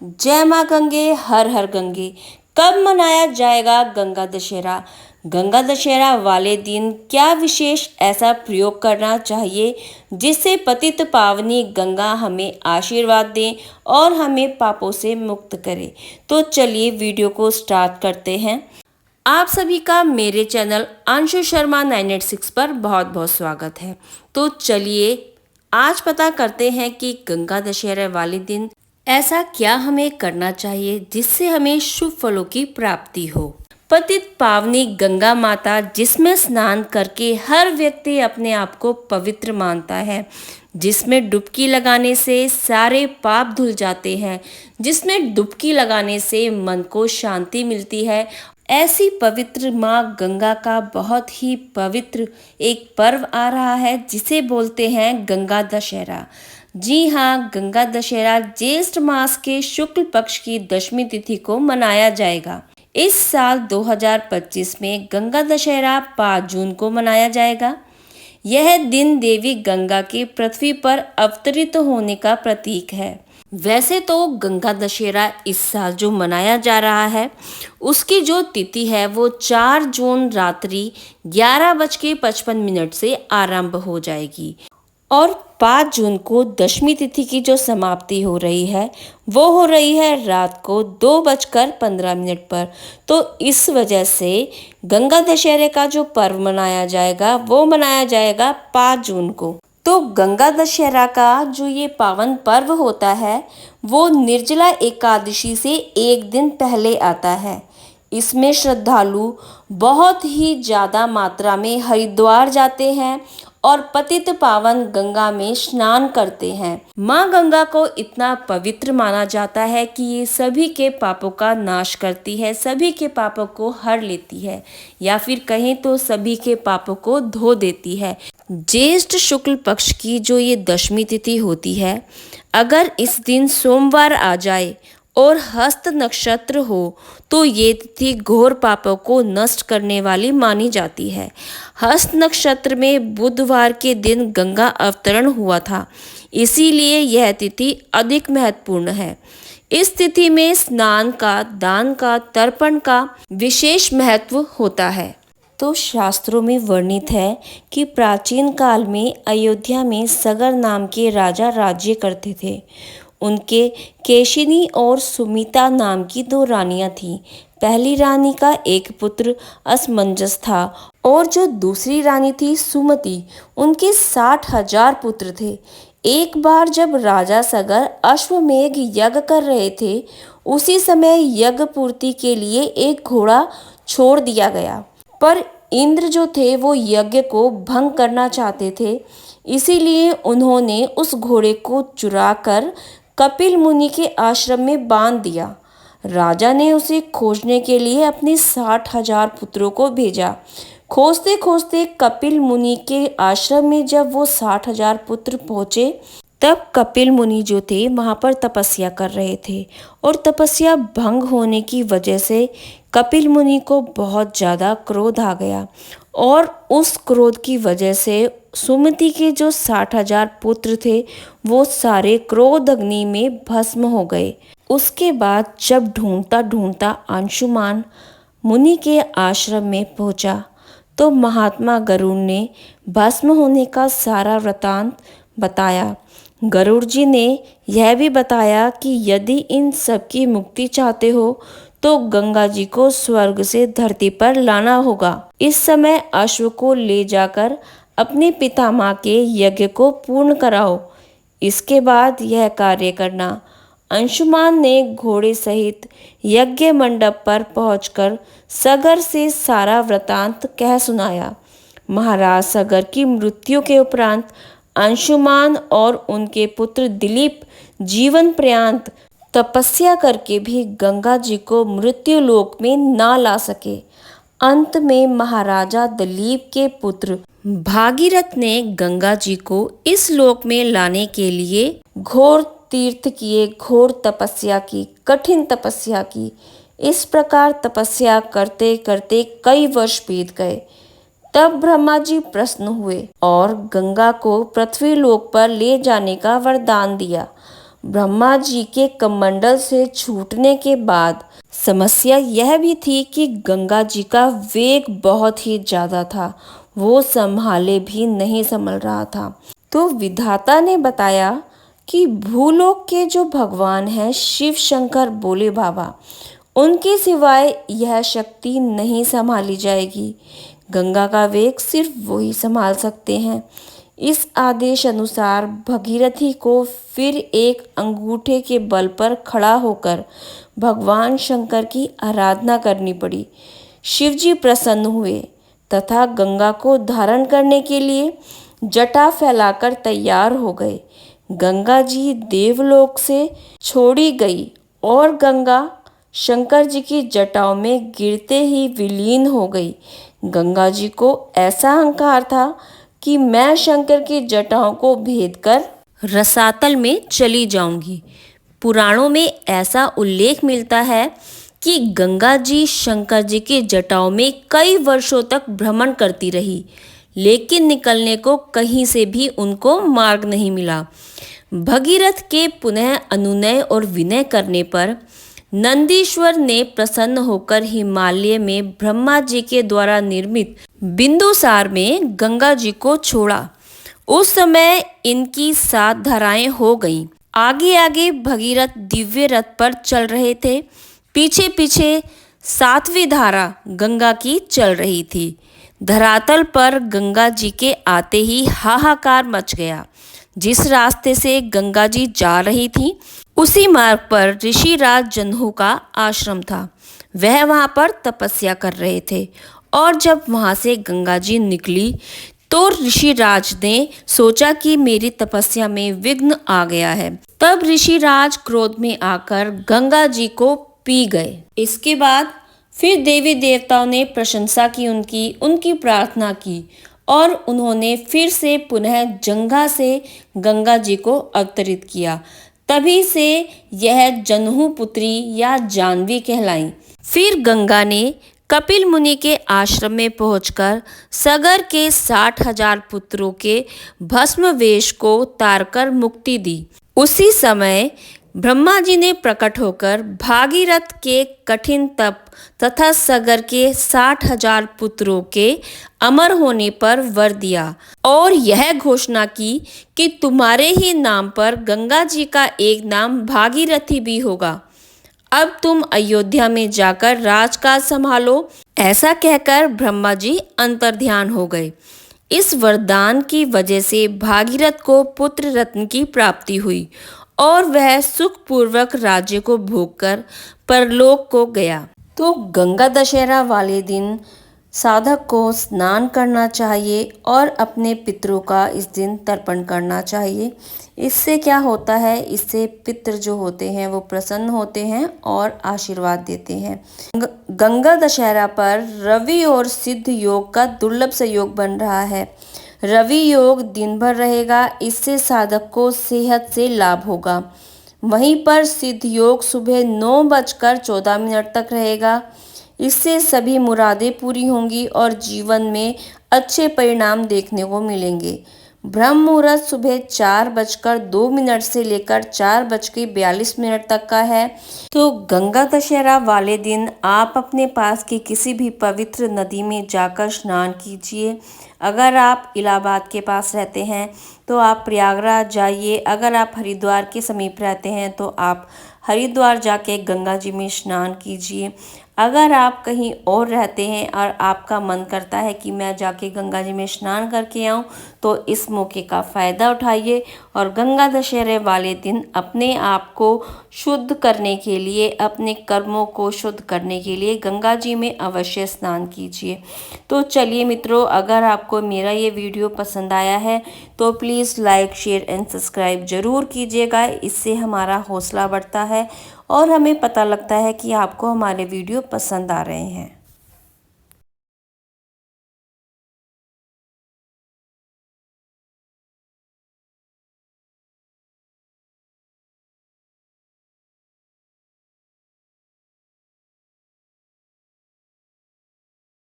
जय माँ गंगे, हर हर गंगे। कब मनाया जाएगा गंगा दशहरा? गंगा दशहरा वाले दिन क्या विशेष ऐसा प्रयोग करना चाहिए जिससे पतित पावनी गंगा हमें आशीर्वाद दें और हमें पापों से मुक्त करे? तो चलिए वीडियो को स्टार्ट करते हैं। आप सभी का मेरे चैनल अंशु शर्मा 986 पर बहुत बहुत स्वागत है। तो चलिए आज पता करते हैं कि गंगा दशहरा वाले दिन ऐसा क्या हमें करना चाहिए जिससे हमें शुभ फलों की प्राप्ति हो। पतित पावनी गंगा माता जिसमें स्नान करके हर व्यक्ति अपने आप को पवित्र मानता है, जिसमें डुबकी लगाने से सारे पाप धुल जाते हैं, जिसमें डुबकी लगाने से मन को शांति मिलती है। ऐसी पवित्र माँ गंगा का बहुत ही पवित्र एक पर्व आ रहा है जिसे बोलते हैं गंगा दशहरा। जी हाँ, गंगा दशहरा ज्येष्ठ मास के शुक्ल पक्ष की दशमी तिथि को मनाया जाएगा। इस साल 2025 में गंगा दशहरा 5 जून को मनाया जाएगा। यह दिन देवी गंगा के पृथ्वी पर अवतरित होने का प्रतीक है। वैसे तो गंगा दशहरा इस साल जो मनाया जा रहा है उसकी जो तिथि है वो 4 जून रात्रि 11:55 से आरंभ हो जाएगी और 5 जून को दशमी तिथि की जो समाप्ति हो रही है वो हो रही है रात को 2:15 पर। तो इस वजह से गंगा दशहरे का जो पर्व मनाया जाएगा वो मनाया जाएगा 5 जून को। तो गंगा दशहरा का जो ये पावन पर्व होता है वो निर्जला एकादशी से एक दिन पहले आता है। इसमें श्रद्धालु बहुत ही ज़्यादा मात्रा में हरिद्वार जाते हैं और पतित पावन गंगा में स्नान करते हैं। माँ गंगा को इतना पवित्र माना जाता है कि ये सभी के पापों का नाश करती है, सभी के पापों को हर लेती है, या फिर कहें तो सभी के पापों को धो देती है। ज्येष्ठ शुक्ल पक्ष की जो ये दशमी तिथि होती है, अगर इस दिन सोमवार आ जाए और हस्त नक्षत्र हो तो ये तिथि घोर पापों को नष्ट करने वाली मानी जाती है। हस्त नक्षत्र में बुधवार के दिन गंगा अवतरण हुआ था, इसीलिए यह तिथि अधिक महत्वपूर्ण है। इस तिथि में स्नान का, दान का, तर्पण का विशेष महत्व होता है। तो शास्त्रों में वर्णित है कि प्राचीन काल में अयोध्या में सगर नाम के राजा राज्य करते थे। उनके केशिनी और सुमिता नाम की 2 रानियां थीं। पहली रानी का एक पुत्र असमंजस था और जो दूसरी रानी थी सुमति, उनके 60,000 पुत्र थे। एक बार जब राजा सगर अश्वमेघ यज्ञ कर रहे थे, उसी समय यज्ञ पूर्ति के लिए एक घोड़ा छोड़ दिया गया, पर इंद्र जो थे वो यज्ञ को भंग करना चाहते थे। इसीलिए उन्होंने उस घोड़े को चुराकर कपिल मुनि के आश्रम में बांध दिया। राजा ने उसे खोजने के लिए अपने 60,000 पुत्रों को भेजा। खोजते खोजते कपिल मुनि के आश्रम में जब वो 60,000 पुत्र पहुँचे, तब कपिल मुनि जो थे वहाँ पर तपस्या कर रहे थे और तपस्या भंग होने की वजह से कपिल मुनि को बहुत ज़्यादा क्रोध आ गया और उस क्रोध की वजह से सुमति के जो 60,000 पुत्र थे वो सारे क्रोध अग्नि में भस्म हो गए। उसके बाद जब ढूंढता ढूंढता अंशुमान मुनि के आश्रम में पहुंचा तो महात्मा गरुड़ ने भस्म होने का सारा वृतांत बताया। गरुड़ जी ने यह भी बताया कि यदि इन सब की मुक्ति चाहते हो तो गंगा जी को स्वर्ग से धरती पर लाना होगा। इस समय अश्व को ले जाकर अपने पितामह के यज्ञ को पूर्ण कराओ, इसके बाद यह कार्य करना। अंशुमान ने घोड़े सहित यज्ञ मंडप पर पहुंचकर सगर से सारा वृतांत कह सुनाया। महाराज सगर की मृत्यु के उपरांत अंशुमान और उनके पुत्र दिलीप जीवन पर्यंत तपस्या करके भी गंगा जी को मृत्यु लोक में ना ला सके। अंत में महाराजा दिलीप के पुत्र भागीरथ ने गंगा जी को इस लोक में लाने के लिए घोर तीर्थ किए, घोर तपस्या की, कठिन तपस्या की। इस प्रकार तपस्या करते करते कई वर्ष बीत गए। तब ब्रह्मा जी प्रसन्न हुए और गंगा को पृथ्वी लोक पर ले जाने का वरदान दिया। ब्रह्मा जी के कमंडल से छूटने के बाद समस्या यह भी थी कि गंगा जी का वेग बहुत ही ज़्यादा था, वो संभाले भी नहीं संभल रहा था। तो विधाता ने बताया कि भूलोक के जो भगवान हैं शिव शंकर बोले बाबा, उनके सिवाय यह शक्ति नहीं संभाली जाएगी, गंगा का वेग सिर्फ वही संभाल सकते हैं। इस आदेश अनुसार भगीरथी को फिर एक अंगूठे के बल पर खड़ा होकर भगवान शंकर की आराधना करनी पड़ी। शिवजी प्रसन्न हुए तथा गंगा को धारण करने के लिए जटा फैलाकर तैयार हो गए। गंगा जी देवलोक से छोड़ी गई और गंगा शंकर जी की जटाओं में गिरते ही विलीन हो गई। गंगा जी को ऐसा अहंकार था कि मैं शंकर की जटाओं को भेद कर रसातल में चली जाऊंगी। पुराणों में ऐसा उल्लेख मिलता है कि गंगा जी शंकर जी की जटाओं में कई वर्षों तक भ्रमण करती रही, लेकिन निकलने को कहीं से भी उनको मार्ग नहीं मिला। भगीरथ के पुनः अनुनय और विनय करने पर नंदीश्वर ने प्रसन्न होकर हिमालय में ब्रह्मा जी के द्वारा निर्मित बिंदुसार में गंगा जी को छोड़ा। उस समय इनकी 7 धाराएं हो गईं। आगे आगे भगीरथ दिव्य रथ पर चल रहे थे, पीछे पीछे 7वीं धारा गंगा की चल रही थी। धरातल पर गंगा जी के आते ही हाहाकार मच गया। जिस रास्ते से गंगा जी जा रही थी उसी मार्ग पर ऋषिराज जन्हू का आश्रम था। वह वहां पर तपस्या कर रहे थे और जब वहां से गंगा जी निकली तो ऋषिराज ने सोचा कि मेरी तपस्या में विघ्न आ गया है। तब ऋषिराज क्रोध में आकर गंगा जी को पी गए। इसके बाद फिर देवी देवताओं ने प्रशंसा की, उनकी प्रार्थना की और उन्होंने फिर से पुनः जंघा से गंगा जी को अवतरित किया। तभी से यह जन्हू पुत्री या जानवी कहलाई। फिर गंगा ने कपिल मुनि के आश्रम में पहुंचकर सगर के 60,000 पुत्रों के भस्म वेश को तारकर मुक्ति दी। उसी समय ब्रह्मा जी ने प्रकट होकर भागीरथ के कठिन तप तथा सगर के 60,000 पुत्रों के अमर होने पर वर दिया और यह घोषणा की कि तुम्हारे ही नाम पर गंगा जी का एक नाम भागीरथी भी होगा। अब तुम अयोध्या में जाकर राजकाज संभालो। ऐसा कहकर ब्रह्मा जी अंतर्ध्यान हो गए। इस वरदान की वजह से भागीरथ को पुत्र रत्न की प्राप्ति हुई और वह सुखपूर्वक राज्य को भोगकर परलोक को गया। तो गंगा दशहरा वाले दिन साधक को स्नान करना चाहिए और अपने पितरों का इस दिन तर्पण करना चाहिए। इससे क्या होता है, इससे पितृ जो होते हैं वो प्रसन्न होते हैं और आशीर्वाद देते हैं। गंगा दशहरा पर रवि और सिद्ध योग का दुर्लभ संयोग बन रहा है। रवि योग दिन भर रहेगा, इससे साधक को सेहत से लाभ होगा। वहीं पर सिद्ध योग सुबह 9:14 तक रहेगा। इससे सभी मुरादें पूरी होंगी और जीवन में अच्छे परिणाम देखने को मिलेंगे। ब्रह्म मुहूर्त सुबह 4:02 से लेकर 4:42 तक का है। तो गंगा दशहरा वाले दिन आप अपने पास की किसी भी पवित्र नदी में जाकर स्नान कीजिए। अगर आप इलाहाबाद के पास रहते हैं तो आप प्रयागराज जाइए। अगर आप हरिद्वार के समीप रहते हैं तो आप हरिद्वार जाके गंगा जी में स्नान कीजिए। अगर आप कहीं और रहते हैं और आपका मन करता है कि मैं जाके गंगा जी में स्नान करके आऊं, तो इस मौके का फ़ायदा उठाइए और गंगा दशहरे वाले दिन अपने आप को शुद्ध करने के लिए, अपने कर्मों को शुद्ध करने के लिए गंगा जी में अवश्य स्नान कीजिए। तो चलिए मित्रों, अगर आपको मेरा ये वीडियो पसंद आया है तो please like, share and subscribe ज़रूर कीजिएगा। इससे हमारा हौसला बढ़ता है और हमें पता लगता है कि आपको हमारे वीडियो पसंद आ रहे हैं।